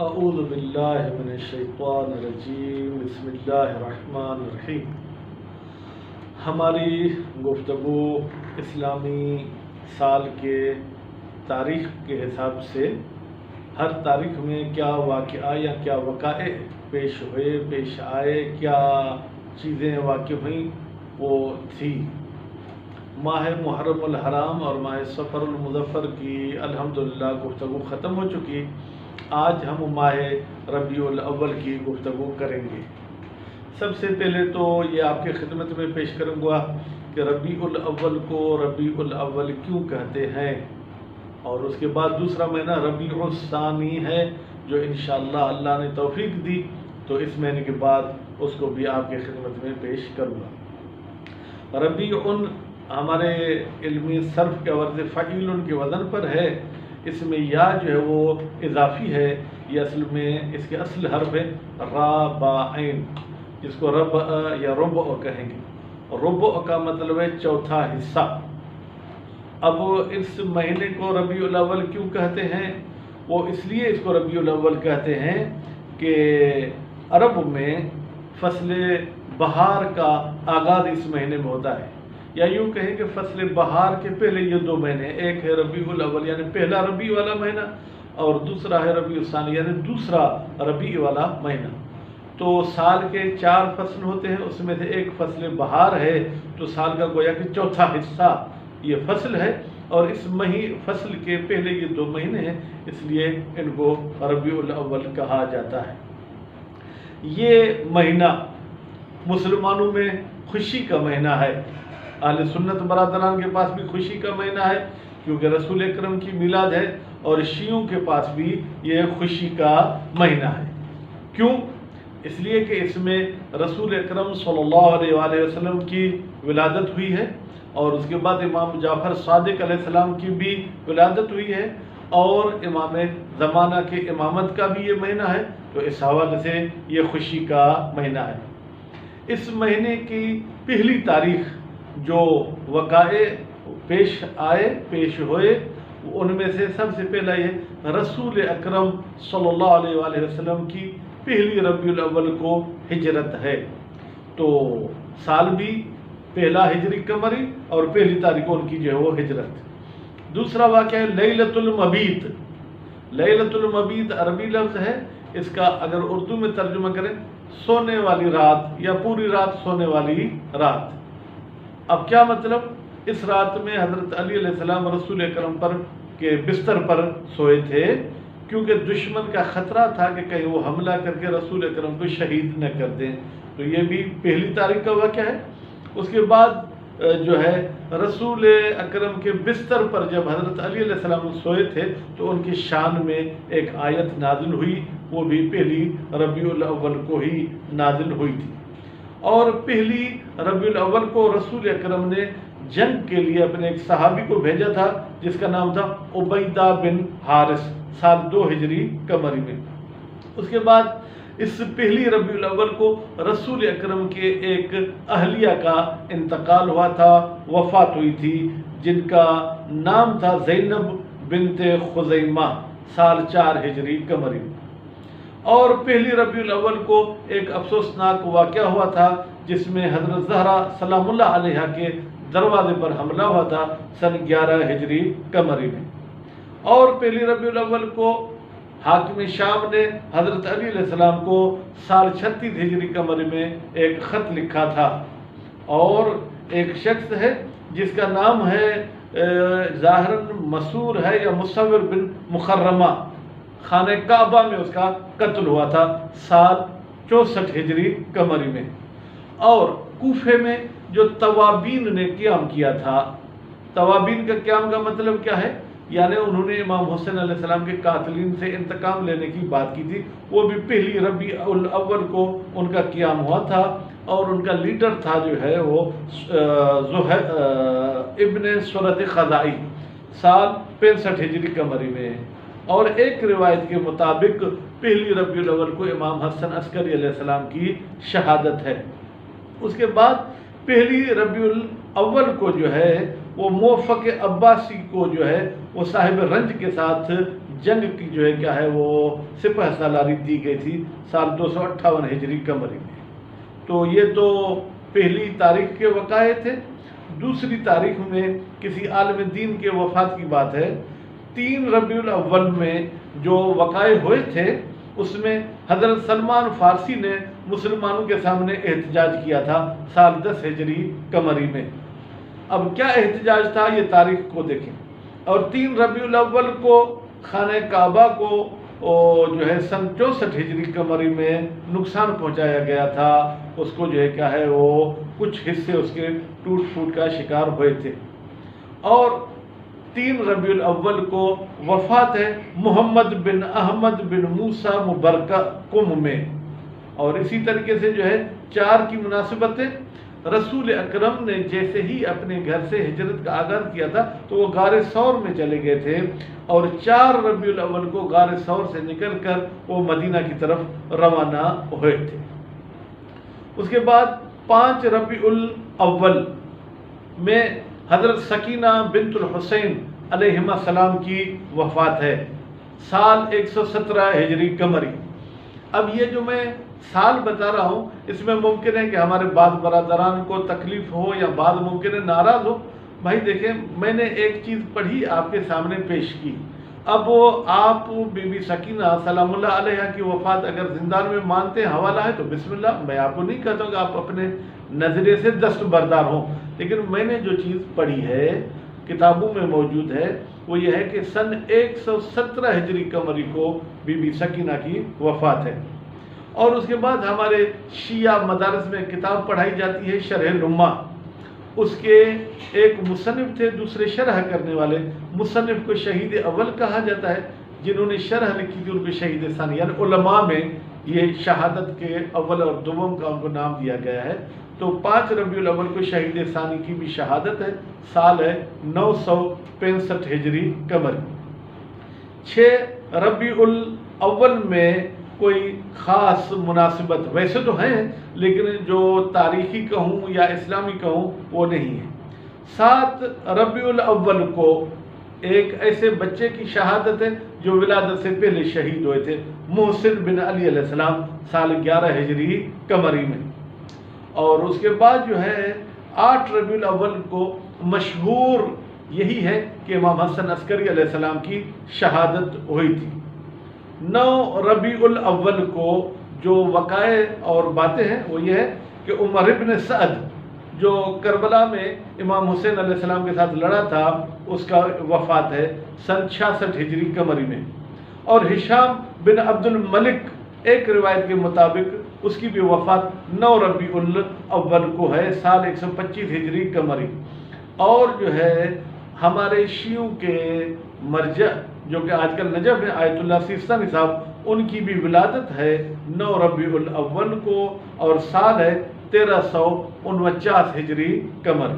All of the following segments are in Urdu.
اعوذ باللہ من الشیطان الرجیم بسم اللہ الرحمن الرحیم۔ ہماری گفتگو اسلامی سال کے تاریخ کے حساب سے ہر تاریخ میں کیا واقعہ یا کیا وقائع پیش ہوئے، پیش آئے، کیا چیزیں واقع ہوئیں وہ تھی۔ ماہ محرم الحرام اور ماہ سفر المظفر کی الحمدللہ گفتگو ختم ہو چکی۔ آج ہم ماہ ربیع الاول کی گفتگو کریں گے۔ سب سے پہلے تو یہ آپ کی خدمت میں پیش کروں گا کہ ربیع الاول کو ربیع الاول کیوں کہتے ہیں، اور اس کے بعد دوسرا مہینہ ربیع الثانی ہے جو انشاءاللہ اللہ نے توفیق دی تو اس مہینے کے بعد اس کو بھی آپ کی خدمت میں پیش کروں گا۔ ربیع ہمارے علمی صرف کے ورد فعیل کے وزن پر ہے۔ اس میں یا جو ہے وہ اضافی ہے، یہ اصل میں اس کے اصل حرف ہے را با عین، جس کو رب یا ربع کہیں گے۔ ربع کا مطلب ہے چوتھا حصہ۔ اب اس مہینے کو ربیع الاول کیوں کہتے ہیں؟ وہ اس لیے اس کو ربیع الاول کہتے ہیں کہ عرب میں فصل بہار کا آغاز اس مہینے میں ہوتا ہے، یا یوں کہیں کہ فصل بہار کے پہلے یہ دو مہینے، ایک ہے ربیع الاول یعنی پہلا ربیع والا مہینہ، اور دوسرا ہے ربیع الثانی یعنی دوسرا ربیع والا مہینہ۔ تو سال کے 4 فصل ہوتے ہیں، اس میں سے ایک فصل بہار ہے، تو سال کا گویا کہ چوتھا حصہ یہ فصل ہے، اور اس فصل کے پہلے یہ 2 مہینے ہیں، اس لیے ان کو ربیع الاول کہا جاتا ہے۔ یہ مہینہ مسلمانوں میں خوشی کا مہینہ ہے۔ اہل سنت برادران کے پاس بھی خوشی کا مہینہ ہے کیونکہ رسول اکرم کی میلاد ہے، اور شیعوں کے پاس بھی یہ خوشی کا مہینہ ہے۔ کیوں؟ اس لیے کہ اس میں رسول اکرم صلی اللہ علیہ وآلہ وسلم کی ولادت ہوئی ہے، اور اس کے بعد امام جعفر صادق علیہ السلام کی بھی ولادت ہوئی ہے، اور امام زمانہ کے امامت کا بھی یہ مہینہ ہے، تو اس حوالے سے یہ خوشی کا مہینہ ہے۔ اس مہینے کی پہلی تاریخ جو وقائع پیش ہوئے ان میں سے سب سے پہلا یہ رسول اکرم صلی اللہ علیہ وآلہ وسلم کی پہلی ربیع الاول کو ہجرت ہے، تو سال بھی پہلا ہجری قمری اور پہلی تاریخ کو ان کی جو ہے وہ ہجرت۔ دوسرا واقعہ ہے لیلۃ المبیت۔ لیلۃ المبیت عربی لفظ ہے، اس کا اگر اردو میں ترجمہ کریں سونے والی رات یا پوری رات سونے والی رات۔ اب کیا مطلب؟ اس رات میں حضرت علی علیہ السلام رسول اکرم پر کے بستر پر سوئے تھے، کیونکہ دشمن کا خطرہ تھا کہ کہیں وہ حملہ کر کے رسول اکرم کو شہید نہ کر دیں، تو یہ بھی پہلی تاریخ کا واقعہ ہے۔ اس کے بعد جو ہے رسول اکرم کے بستر پر جب حضرت علی علیہ السلام سوئے تھے تو ان کی شان میں ایک آیت نازل ہوئی، وہ بھی پہلی ربیع الاول کو ہی نازل ہوئی تھی۔ اور پہلی ربیع الاول کو رسول اکرم نے جنگ کے لیے اپنے ایک صحابی کو بھیجا تھا جس کا نام تھا عبیدہ بن حارث، سال 2 ہجری قمری میں۔ اس کے بعد اس پہلی ربیع الاول کو رسول اکرم کے ایک اہلیہ کا انتقال ہوا تھا، وفات ہوئی تھی، جن کا نام تھا زینب بنت خزیمہ، سال 4 ہجری قمری میں۔ اور پہلی ربیع الاول کو ایک افسوسناک واقعہ ہوا تھا جس میں حضرت زہرا سلام اللہ علیہا کے دروازے پر حملہ ہوا تھا سن 11 ہجری قمری میں۔ اور پہلی ربیع الاول کو حاکم شام نے حضرت علی علیہ السلام کو سال 36 ہجری قمری میں ایک خط لکھا تھا، اور ایک شخص ہے جس کا نام ہے ظاہراً مسور ہے یا مصور بن مخرمہ، خانہ کعبہ میں اس کا قتل ہوا تھا سال 64 ہجری قمری میں۔ اور کوفے میں جو توابین نے قیام کیا تھا، توابین کا قیام کا مطلب کیا ہے؟ یعنی انہوں نے امام حسین علیہ السلام کے قاتلین سے انتقام لینے کی بات کی تھی، وہ بھی پہلی ربیع الاول کو ان کا قیام ہوا تھا، اور ان کا لیڈر تھا جو ہے وہ ابن سورت خزائی، سال 65 ہجری قمری میں۔ اور ایک روایت کے مطابق پہلی ربیع الاول کو امام حسن عسکری علیہ السلام کی شہادت ہے۔ اس کے بعد پہلی ربیع الاول کو جو ہے وہ موفق عباسی کو جو ہے وہ صاحب رنج کے ساتھ جنگ کی جو ہے کیا ہے وہ سپہ سالاری دی گئی تھی سال 258 ہجری قمری میں۔ تو یہ تو پہلی تاریخ کے وقائع تھے۔ دوسری تاریخ میں کسی عالم دین کے وفات کی بات ہے۔ 3 ربیع الاول میں جو وقائع ہوئے تھے اس میں حضرت سلمان فارسی نے مسلمانوں کے سامنے احتجاج کیا تھا سال 10 ہجری قمری میں۔ اب کیا احتجاج تھا یہ تاریخ کو دیکھیں۔ اور 3 ربیع الاول کو خانہ کعبہ کو جو ہے سن 64 ہجری قمری میں نقصان پہنچایا گیا تھا۔ اس کو جو ہے کیا ہے وہ کچھ حصے اس کے ٹوٹ پھوٹ کا شکار ہوئے تھے۔ اور 3 ربیع الاول کو وفات ہے محمد بن احمد بن موسیٰ مبرکہ قم میں۔ اور اسی طریقے سے جو ہے 4 کی مناسبت ہے، رسول اکرم نے جیسے ہی اپنے گھر سے ہجرت کا آغاز کیا تھا تو وہ غار ثور میں چلے گئے تھے، اور 4 ربیع الاول کو غار ثور سے نکل کر وہ مدینہ کی طرف روانہ ہوئے تھے۔ اس کے بعد 5 ربیع الاول میں حضرت سکینہ بنت الحسین علیہما السلام کی وفات ہے، سال 117 ہجری قمری۔ اب یہ جو میں سال بتا رہا ہوں اس میں ممکن ہے کہ ہمارے بعض برادران کو تکلیف ہو یا بعض ممکن ہے ناراض ہو۔ بھائی دیکھیں، میں نے ایک چیز پڑھی آپ کے سامنے پیش کی، اب آپ بی بی سکینہ سلام اللہ علیہ کی وفات اگر زندان میں مانتے ہیں حوالہ ہے تو بسم اللہ، میں آپ کو نہیں کہتا ہوں کہ آپ اپنے نظریے سے دستبردار ہوں، لیکن میں نے جو چیز پڑھی ہے کتابوں میں موجود ہے وہ یہ ہے کہ سن 117 ہجری قمری کو بی بی سکینہ کی وفات ہے۔ اور اس کے بعد ہمارے شیعہ مدارس میں کتاب پڑھائی جاتی ہے شرح لمہ، اس کے ایک مصنف تھے، دوسرے شرح کرنے والے، مصنف کو شہید اول کہا جاتا ہے، جنہوں نے شرح لکھی تھی ان کو شہید ثانی، یعنی علماء میں یہ شہادت کے اول اور دوم کا ان کو نام دیا گیا ہے۔ تو 5 ربیع الاول کو شہید ثانی کی بھی شہادت ہے، سال ہے 965 ہجری قمری۔ 6 ربیع الاول میں کوئی خاص مناسبت ویسے تو ہیں لیکن جو تاریخی کہوں یا اسلامی کہوں وہ نہیں ہے۔ 7 ربیع الاول کو ایک ایسے بچے کی شہادت ہے جو ولادت سے پہلے شہید ہوئے تھے، محسن بن علی علیہ السلام، سال 11 ہجری قمری میں۔ اور اس کے بعد جو ہے 8 ربیع الاول کو مشہور یہی ہے کہ امام حسن عسکری علیہ السلام کی شہادت ہوئی تھی۔ 9 ربیع الاول کو جو وقائع اور باتیں ہیں وہ یہ ہے کہ عمر ابن سعد جو کربلا میں امام حسین علیہ السلام کے ساتھ لڑا تھا اس کا وفات ہے سن 66 ہجری قمری میں۔ اور ہشام بن عبد الملک ایک روایت کے مطابق اس کی بھی وفات 9 ربیع الاول کو ہے، سال 125 ہجری قمری۔ اور جو ہے ہمارے شیعوں کے مرجع جو کہ آج کل نجف ہیں آیت اللہ سیستانی صاحب، ان کی بھی ولادت ہے 9 ربیع الاول کو اور سال ہے 1349 ہجری قمر۔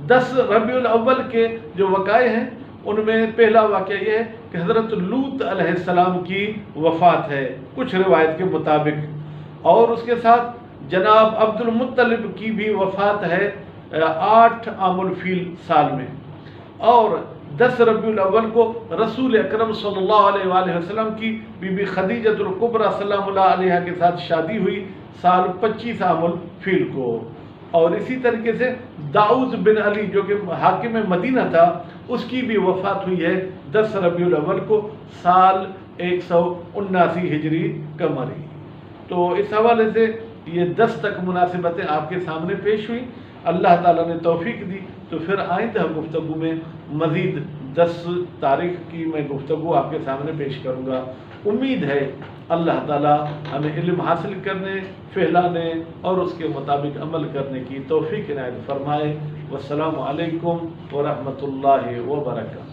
10 ربیع الاول کے جو وقائع ہیں ان میں پہلا واقعہ یہ ہے کہ حضرت لوط علیہ السلام کی وفات ہے کچھ روایت کے مطابق، اور اس کے ساتھ جناب عبد المطلب کی بھی وفات ہے 8 عام الفیل سال میں۔ اور 10 ربیع الاول کو رسول اکرم صلی اللہ علیہ وآلہ وسلم کی بی بی خدیجۃ الکبریٰ سلام اللہ علیہ کے ساتھ شادی ہوئی، سال 25 عام الفیل کو۔ اور اسی طریقے سے داؤد بن علی جو کہ حاکم مدینہ تھا اس کی بھی وفات ہوئی ہے 10 ربیع الاول کو، سال 179 ہجری قمری۔ تو اس حوالے سے یہ 10 تک مناسبتیں آپ کے سامنے پیش ہوئی، اللہ تعالیٰ نے توفیق دی تو پھر آئندہ گفتگو میں مزید 10 تاریخ کی میں گفتگو آپ کے سامنے پیش کروں گا۔ امید ہے اللہ تعالیٰ ہمیں علم حاصل کرنے، پھیلانے اور اس کے مطابق عمل کرنے کی توفیق عنایت فرمائے۔ والسلام علیکم ورحمۃ اللہ وبرکاتہ۔